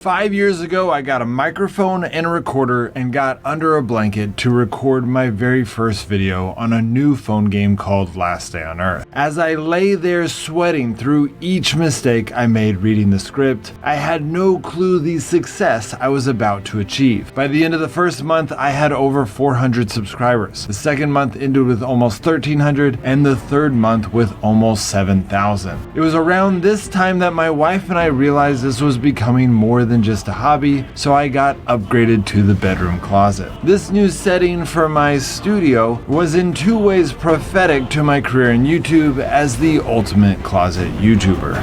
5 years ago, I got a microphone and a recorder and got under a blanket to record my very first video on a new phone game called Last Day on Earth. As I lay there sweating through each mistake I made reading the script, I had no clue the success I was about to achieve. By the end of the first month, I had over 400 subscribers. The second month ended with almost 1,300 and the third month with almost 7,000. It was around this time that my wife and I realized this was becoming more than just a hobby, so I got upgraded to the bedroom closet. This new setting for my studio was in two ways prophetic to my career in YouTube as the ultimate closet YouTuber.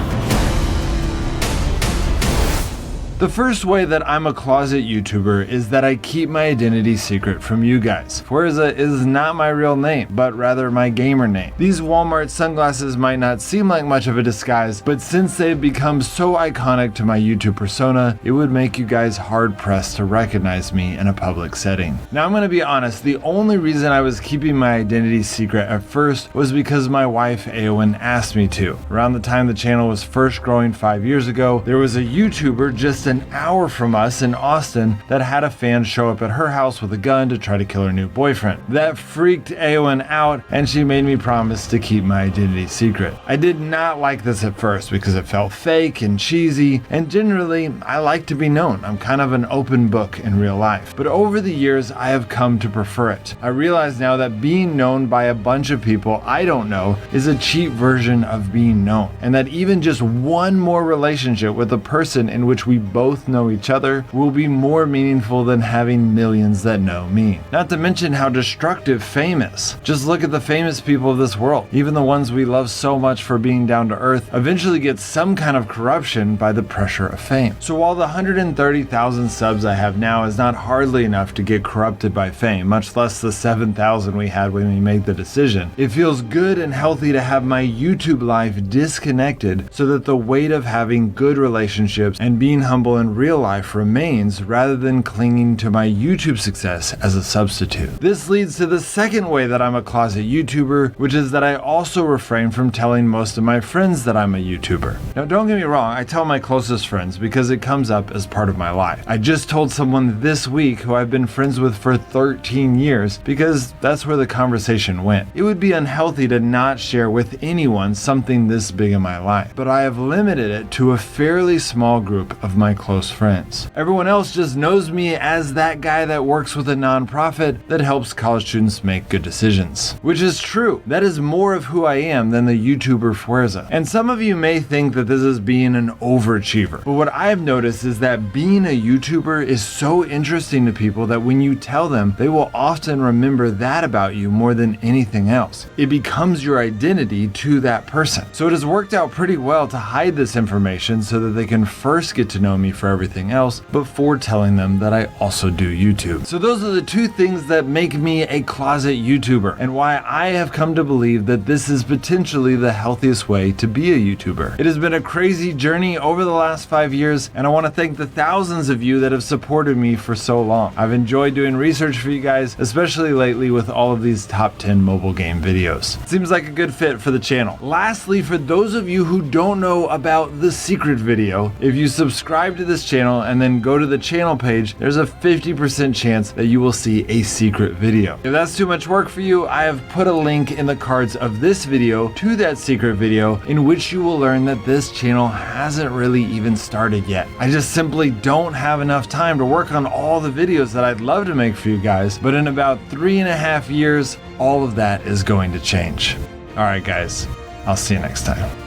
The first way that I'm a closet YouTuber is that I keep my identity secret from you guys. PLZ is not my real name, but rather my gamer name. These Walmart sunglasses might not seem like much of a disguise, but since they've become so iconic to my YouTube persona, it would make you guys hard-pressed to recognize me in a public setting. Now I'm gonna be honest, the only reason I was keeping my identity secret at first was because my wife Aowen asked me to. Around the time the channel was first growing 5 years ago, there was a YouTuber just an hour from us in Austin that had a fan show up at her house with a gun to try to kill her new boyfriend. That freaked Aowen out and she made me promise to keep my identity secret. I did not like this at first because it felt fake and cheesy, and generally I like to be known. I'm kind of an open book in real life. But over the years I have come to prefer it. I realize now that being known by a bunch of people I don't know is a cheap version of being known, and that even just one more relationship with a person in which we both know each other will be more meaningful than having millions that know me. Not to mention how destructive fame is. Just look at the famous people of this world. Even the ones we love so much for being down to earth eventually get some kind of corruption by the pressure of fame. So while the 130,000 subs I have now is not hardly enough to get corrupted by fame, much less the 7,000 we had when we made the decision, it feels good and healthy to have my YouTube life disconnected so that the weight of having good relationships and being humble in real life remains rather than clinging to my YouTube success as a substitute. This leads to the second way that I'm a closet YouTuber, which is that I also refrain from telling most of my friends that I'm a YouTuber. Now don't get me wrong, I tell my closest friends because it comes up as part of my life. I just told someone this week who I've been friends with for 13 years because that's where the conversation went. It would be unhealthy to not share with anyone something this big in my life, but I have limited it to a fairly small group of my close friends. Everyone else just knows me as that guy that works with a nonprofit that helps college students make good decisions. Which is true. That is more of who I am than the YouTuber PLZ. And some of you may think that this is being an overachiever, but what I have noticed is that being a YouTuber is so interesting to people that when you tell them, they will often remember that about you more than anything else. It becomes your identity to that person. So it has worked out pretty well to hide this information so that they can first get to know me for everything else before telling them that I also do YouTube. So those are the two things that make me a closet YouTuber and why I have come to believe that this is potentially the healthiest way to be a YouTuber. It has been a crazy journey over the last 5 years, and I want to thank the thousands of you that have supported me for so long. I've enjoyed doing research for you guys, especially lately with all of these top 10 mobile game videos. It seems like a good fit for the channel. Lastly, for those of you who don't know about the secret video, if you subscribe to this channel and then go to the channel page, there's a 50% chance that you will see a secret video. If that's too much work for you, I have put a link in the cards of this video to that secret video in which you will learn that this channel hasn't really even started yet. I just simply don't have enough time to work on all the videos that I'd love to make for you guys, but in about 3.5 years, all of that is going to change. All right, guys, I'll see you next time.